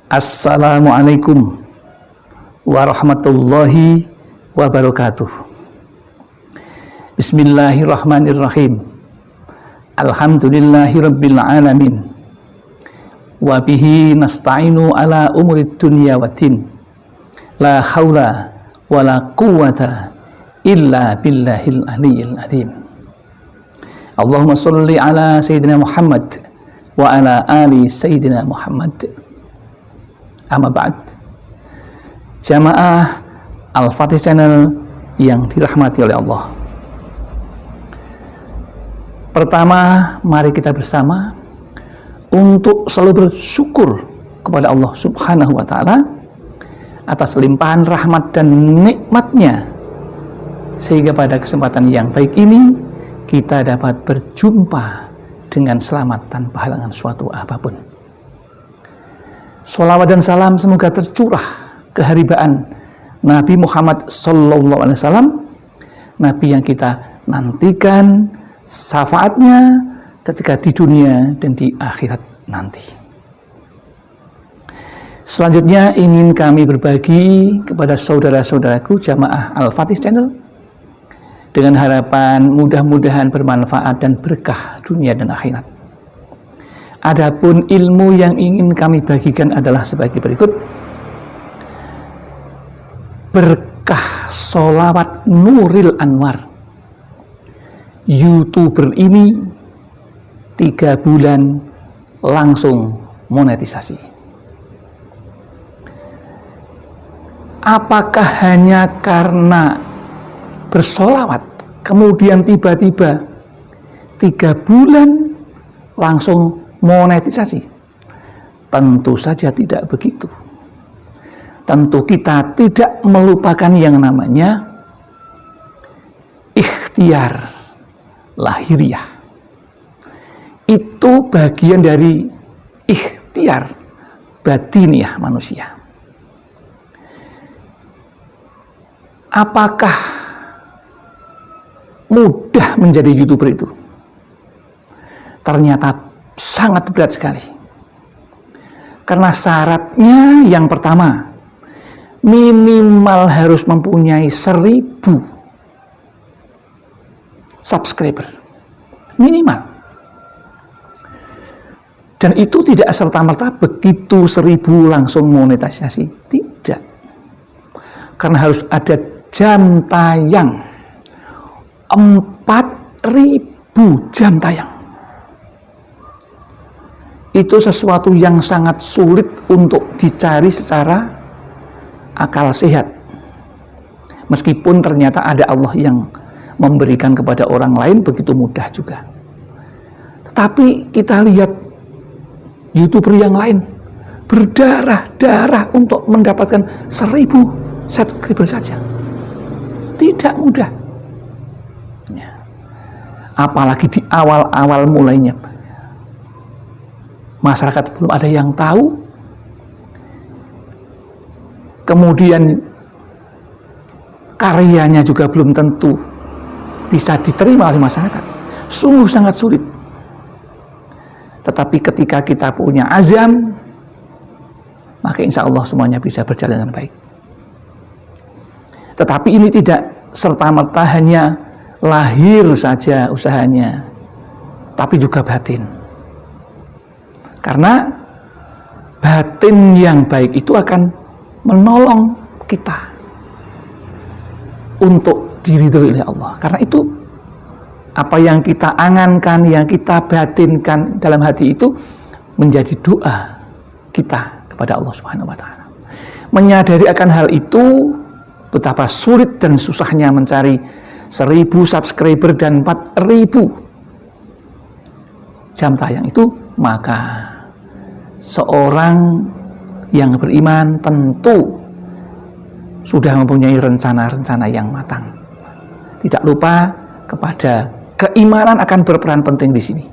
Assalamualaikum warahmatullahi wabarakatuh. Bismillahirrahmanirrahim. Alhamdulillahirabbil alamin. Wa bihi nasta'inu ala umurid dunya waddin. La haula wala quwwata illa billahil aliyyil azim. Allahumma sholli ala sayyidina Muhammad wa ala ali sayyidina Muhammad. Amma ba'd. Jamaah Al-Fatih Channel yang dirahmati oleh Allah. Pertama, mari kita bersama untuk selalu bersyukur kepada Allah Subhanahu wa ta'ala atas limpahan rahmat dan nikmatnya, sehingga pada kesempatan yang baik ini kita dapat berjumpa dengan selamat tanpa halangan suatu apapun. Sholawat dan salam semoga tercurah keharibaan Nabi Muhammad SAW, Nabi yang kita nantikan syafaatnya ketika di dunia dan di akhirat nanti. Selanjutnya ingin kami berbagi kepada saudara-saudaraku jamaah Al-Fatih Channel dengan harapan mudah-mudahan bermanfaat dan berkah dunia dan akhirat. Adapun ilmu yang ingin kami bagikan adalah sebagai berikut. Berkah sholawat Nuril Anwar. YouTuber ini 3 bulan langsung monetisasi. Apakah hanya karena bersolawat kemudian tiba-tiba 3 bulan langsung monetisasi? Tentu saja tidak begitu. Tentu kita tidak melupakan yang namanya ikhtiar lahiriah. Itu bagian dari ikhtiar batiniah manusia. Apakah mudah menjadi YouTuber itu? Ternyata sangat berat sekali. Karena syaratnya yang pertama, minimal harus mempunyai 1000 subscriber. Minimal. Dan itu tidak serta-merta begitu 1000 langsung monetisasi. Tidak. Karena harus ada jam tayang. 4000 jam tayang. Itu sesuatu yang sangat sulit untuk dicari secara akal sehat. Meskipun ternyata ada Allah yang memberikan kepada orang lain begitu mudah juga. Tetapi kita lihat YouTuber yang lain berdarah-darah untuk mendapatkan 1000 subscriber saja. Tidak mudah. Ya. Apalagi di awal-awal mulainya. Masyarakat belum ada yang tahu, kemudian karyanya juga belum tentu bisa diterima oleh masyarakat. Sungguh sangat sulit. Tetapi ketika kita punya azam, maka insya Allah semuanya bisa berjalan dengan baik. Tetapi ini tidak serta-merta hanya lahir saja usahanya, tapi juga batin. Karena batin yang baik itu akan menolong kita untuk diridhoi oleh Allah. Karena itu apa yang kita angankan, yang kita batinkan dalam hati itu menjadi doa kita kepada Allah Subhanahu wa ta'ala. Menyadari akan hal itu, betapa sulit dan susahnya mencari 1000 subscriber dan 4000 jam tayang itu, maka seorang yang beriman tentu sudah mempunyai rencana-rencana yang matang. Tidak lupa kepada keimanan akan berperan penting di sini.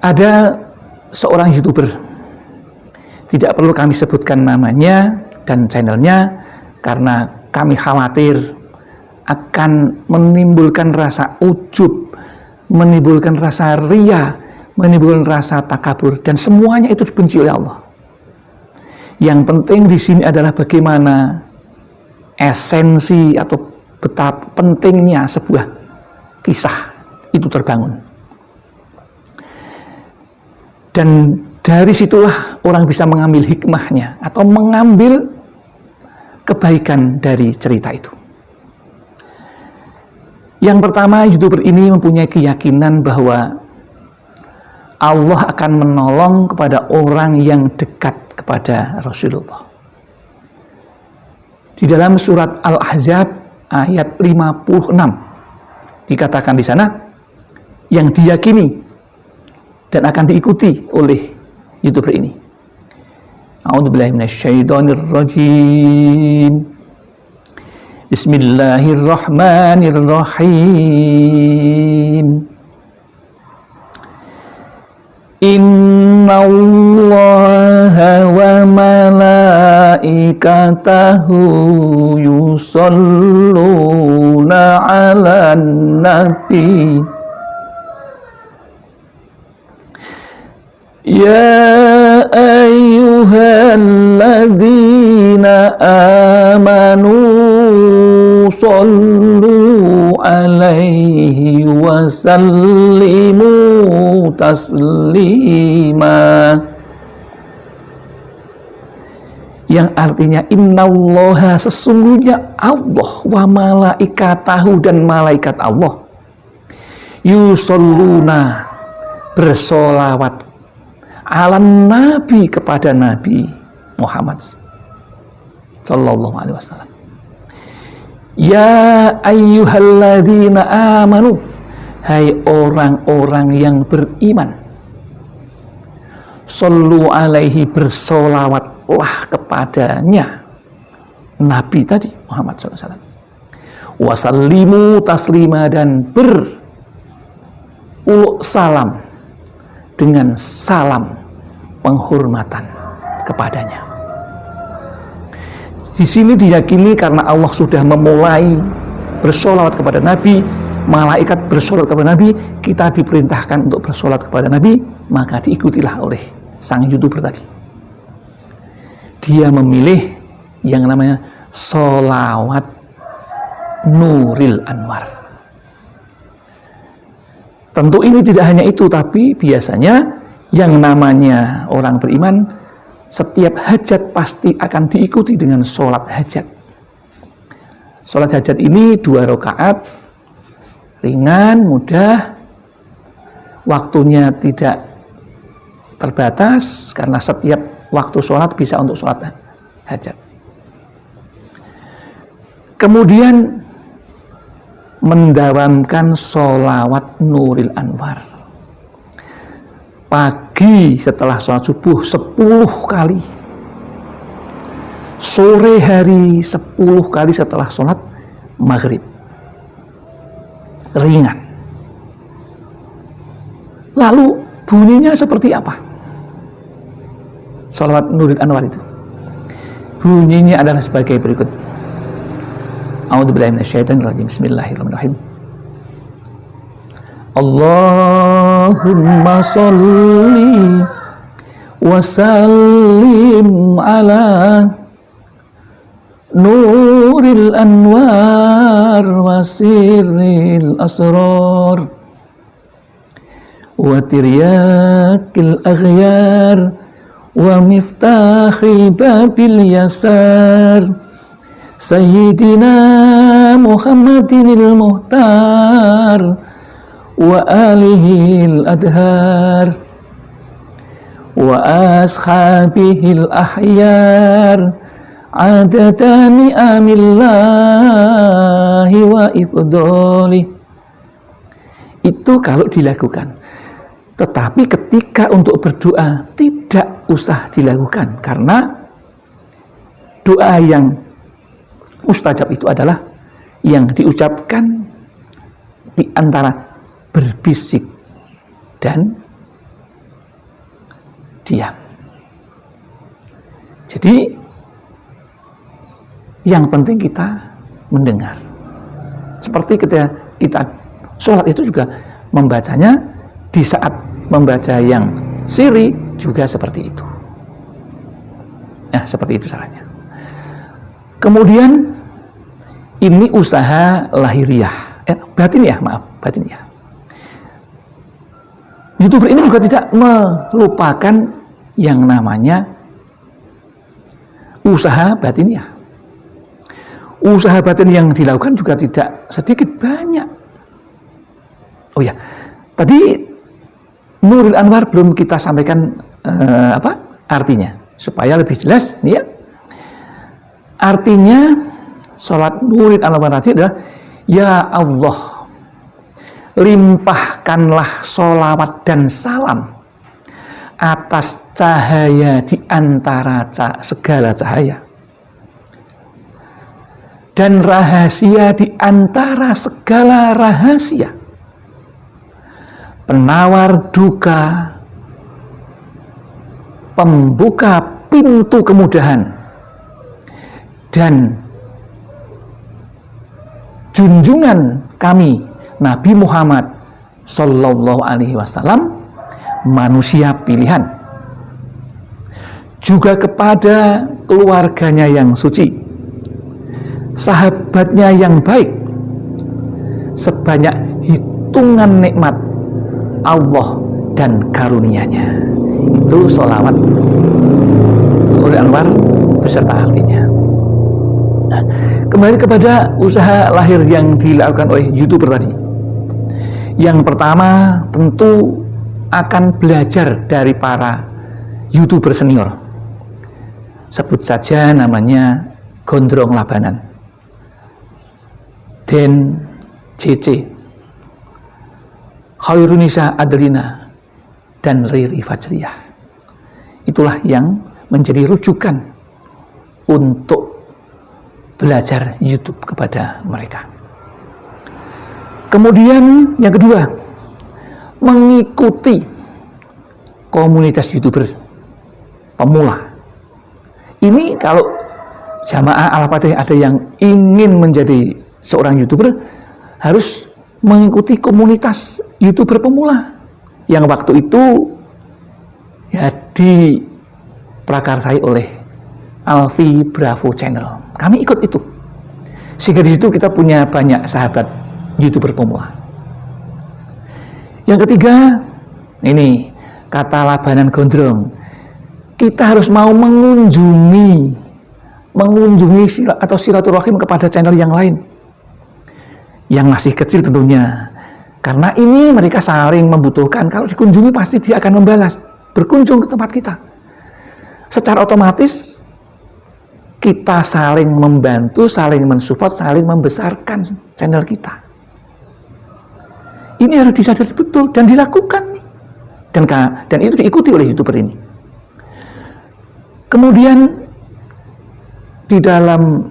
Ada seorang YouTuber, tidak perlu kami sebutkan namanya dan channelnya karena kami khawatir akan menimbulkan rasa ujub, menimbulkan rasa ria, menimbulkan rasa takabur, dan semuanya itu dibenci oleh Allah. Yang penting di sini adalah bagaimana esensi atau betapa pentingnya sebuah kisah itu terbangun. Dan dari situlah orang bisa mengambil hikmahnya atau mengambil kebaikan dari cerita itu. Yang pertama, YouTuber ini mempunyai keyakinan bahwa Allah akan menolong kepada orang yang dekat kepada Rasulullah. Di dalam surat Al-Ahzab ayat 56 dikatakan di sana yang diyakini dan akan diikuti oleh YouTuber ini. A'udzubillahi minasyaitonirrajim. Bismillahirrahmanirrahim. Innallaha wa malaikatahu yusholluna 'alan nabi. Ya ayyuhalladzina amanu sallu alaihi wa sallimu taslima. Yang artinya innallaha, sesungguhnya Allah, wa malaikatahu, dan malaikat Allah, yusholluna, bersolawat, alan nabi, kepada Nabi Muhammad sallallahu alaihi wasallam. Ya ayyuhalladzina amanu, hai orang-orang yang beriman, sallu alaihi, bersolawatlah kepadanya, Nabi tadi Muhammad sallallahu alaihi wasallam, wasallimu taslima, dan beruluk salam dengan salam penghormatan kepadanya. Di sini diyakini karena Allah sudah memulai bersolawat kepada Nabi, malaikat bersolawat kepada Nabi, kita diperintahkan untuk bersolawat kepada Nabi, maka diikutilah oleh sang YouTuber tadi. Dia memilih yang namanya solawat Nuril Anwar. Tentu ini tidak hanya itu, tapi biasanya yang namanya orang beriman, setiap hajat pasti akan diikuti dengan sholat hajat. Sholat hajat ini 2 rakaat, ringan, mudah, waktunya tidak terbatas, karena setiap waktu sholat bisa untuk sholat hajat. Kemudian mendawamkan sholawat Nuril Anwar. Pagi setelah sholat subuh 10 kali. Sore hari 10 kali setelah sholat maghrib. Ringan. Lalu bunyinya seperti apa? Sholawat Nuril Anwar itu. Bunyinya adalah sebagai berikut. A'udzubillahi minasyaitonirrajim. Bismillahirrahmanirrahim. Allahumma sholli wa sallim ala Nuril Anwar wa sirril asrar wa tiryakil aghyar wa miftahi babil yasar Sayyidina Muhammadinil Muhtar wa alihil adhar wa ashabihil ahyar adada ni'amillahi wa ibdoli. Itu kalau dilakukan. Tetapi ketika untuk berdoa tidak usah dilakukan, karena doa yang mustajab itu adalah yang diucapkan di antara berbisik dan diam. Jadi yang penting kita mendengar. Seperti ketika kita sholat itu juga membacanya, di saat membaca yang sirri juga seperti itu. Nah, seperti itu caranya. Kemudian ini usaha lahiriah, batiniah, batiniah. YouTuber ini juga tidak melupakan yang namanya usaha batiniah. Usaha batin yang dilakukan juga tidak sedikit banyak. Oh ya, tadi Nuril Anwar belum kita sampaikan artinya supaya lebih jelas nih ya. Artinya sholat Nuril Anwar tadi adalah, ya Allah, limpahkanlah sholawat dan salam atas cahaya di antara segala cahaya dan rahasia di antara segala rahasia, penawar duka, pembuka pintu kemudahan, dan junjungan kami Nabi Muhammad Sallallahu Alaihi Wasallam, manusia pilihan, juga kepada keluarganya yang suci, sahabatnya yang baik, sebanyak hitungan nikmat Allah dan karunia-Nya. Itu sholawat Nuril Anwar beserta artinya. Nah, kembali kepada usaha lahir yang dilakukan oleh YouTuber tadi. Yang pertama tentu akan belajar dari para YouTuber senior. Sebut saja namanya Gondrong Labanan, Den CC, Khairunisa Adrina, dan Riri Fajriyah. Itulah yang menjadi rujukan untuk belajar YouTube kepada mereka. Kemudian yang kedua, mengikuti komunitas YouTuber pemula. Ini kalau jamaah Al-Fatih ada yang ingin menjadi seorang YouTuber, harus mengikuti komunitas YouTuber pemula yang waktu itu ya diprakarsai oleh Alfi Bravo Channel. Kami ikut itu, sehingga di situ kita punya banyak sahabat YouTuber pemula. Yang ketiga, ini kata Labanan Gondrong, kita harus mau mengunjungi atau silaturahim kepada channel yang lain yang masih kecil tentunya, karena ini mereka saling membutuhkan. Kalau dikunjungi pasti dia akan membalas, berkunjung ke tempat kita. Secara otomatis kita saling membantu, saling mensupport, saling membesarkan channel kita. Ini harus disadari betul dan dilakukan nih. Dan itu diikuti oleh YouTuber ini. Kemudian di dalam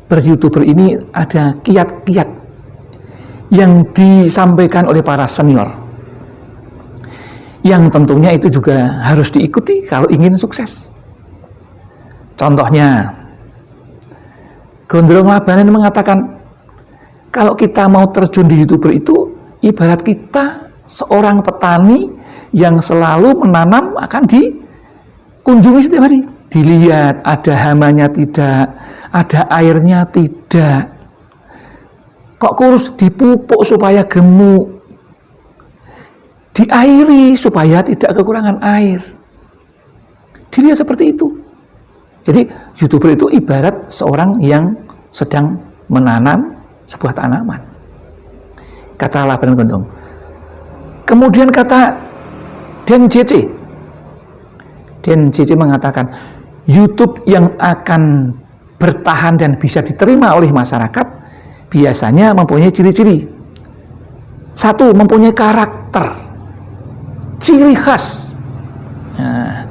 ber-YouTuber ini ada kiat-kiat yang disampaikan oleh para senior, yang tentunya itu juga harus diikuti kalau ingin sukses. Contohnya, Gondrong Labanan mengatakan, kalau kita mau terjun di YouTuber itu ibarat kita seorang petani yang selalu menanam, akan dikunjungi setiap hari, dilihat ada hamanya tidak, ada airnya tidak, kok kurus, dipupuk supaya gemuk, diairi supaya tidak kekurangan air. Dilihat seperti itu. Jadi YouTuber itu ibarat seorang yang sedang menanam sebuah tanaman, kata Labanan Gondrong. Kemudian kata Den CC mengatakan, YouTube yang akan bertahan dan bisa diterima oleh masyarakat biasanya mempunyai ciri-ciri. Satu, mempunyai karakter, ciri khas. Nah,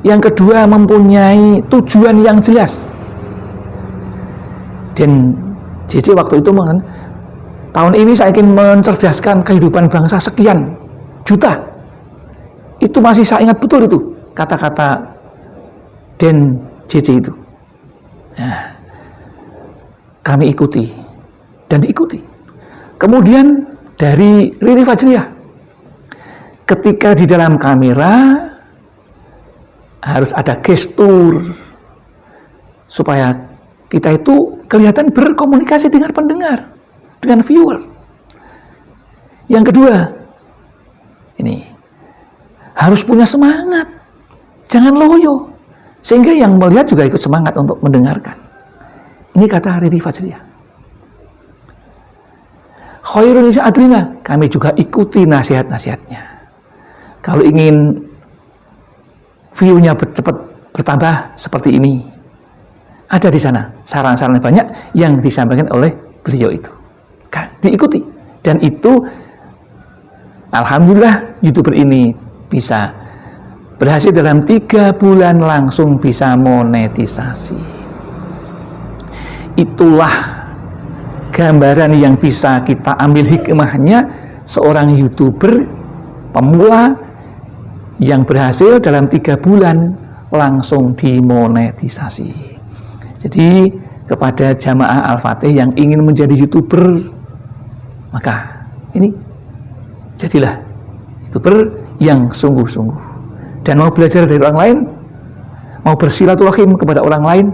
yang kedua, mempunyai tujuan yang jelas. Dan JJ waktu itu mengatakan, tahun ini saya ingin mencerdaskan kehidupan bangsa sekian juta. Itu masih saya ingat betul itu kata-kata Den JJ itu. Nah, kami ikuti dan diikuti. Kemudian dari Riri Fajriyah, ketika di dalam kamera harus ada gestur supaya kita itu kelihatan berkomunikasi dengan pendengar, dengan viewer. Yang kedua, ini harus punya semangat, jangan loyo, sehingga yang melihat juga ikut semangat untuk mendengarkan. Ini kata Riri Fajriah. Khairun nisa adlina, kami juga ikuti nasihat-nasihatnya. Kalau ingin view-nya cepat bertambah seperti ini, ada di sana saran-saran banyak yang disampaikan oleh beliau itu. Diikuti. Dan itu alhamdulillah YouTuber ini bisa berhasil dalam 3 bulan langsung bisa monetisasi. Itulah gambaran yang bisa kita ambil hikmahnya seorang YouTuber pemula yang berhasil dalam 3 bulan langsung dimonetisasi. Jadi kepada jamaah Al-Fatih yang ingin menjadi YouTuber, maka ini jadilah YouTuber yang sungguh-sungguh dan mau belajar dari orang lain, mau bersilaturahim kepada orang lain,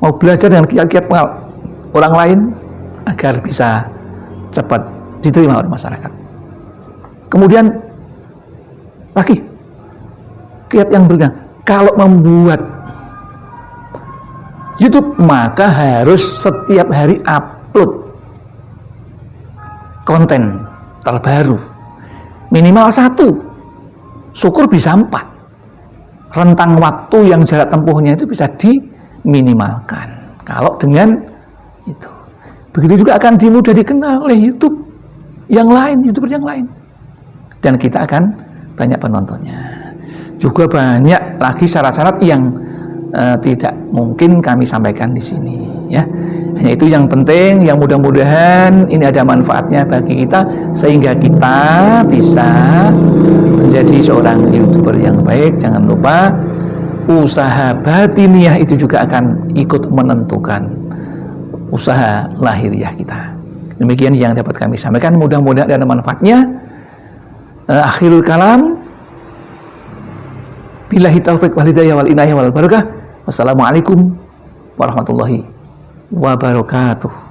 mau belajar dengan kiat-kiat orang lain agar bisa cepat diterima oleh masyarakat. Kemudian lagi kiat yang berikutnya, kalau membuat YouTube maka harus setiap hari upload konten terbaru, minimal 1, syukur bisa 4. Rentang waktu yang jarak tempuhnya itu bisa diminimalkan kalau dengan itu. Begitu juga akan mudah dikenal oleh YouTube yang lain, YouTuber yang lain, dan kita akan banyak penontonnya. Juga banyak lagi syarat-syarat yang tidak mungkin kami sampaikan di sini, ya. Hanya itu yang penting, yang mudah-mudahan ini ada manfaatnya bagi kita sehingga kita bisa menjadi seorang YouTuber yang baik. Jangan lupa usaha batiniah itu juga akan ikut menentukan usaha lahiriah kita. Demikian yang dapat kami sampaikan, mudah-mudahan ada manfaatnya. Akhirul kalam, billahi taufiq wal hidayah wal inayah wal barakah. Wassalamualaikum warahmatullahi wabarakatuh.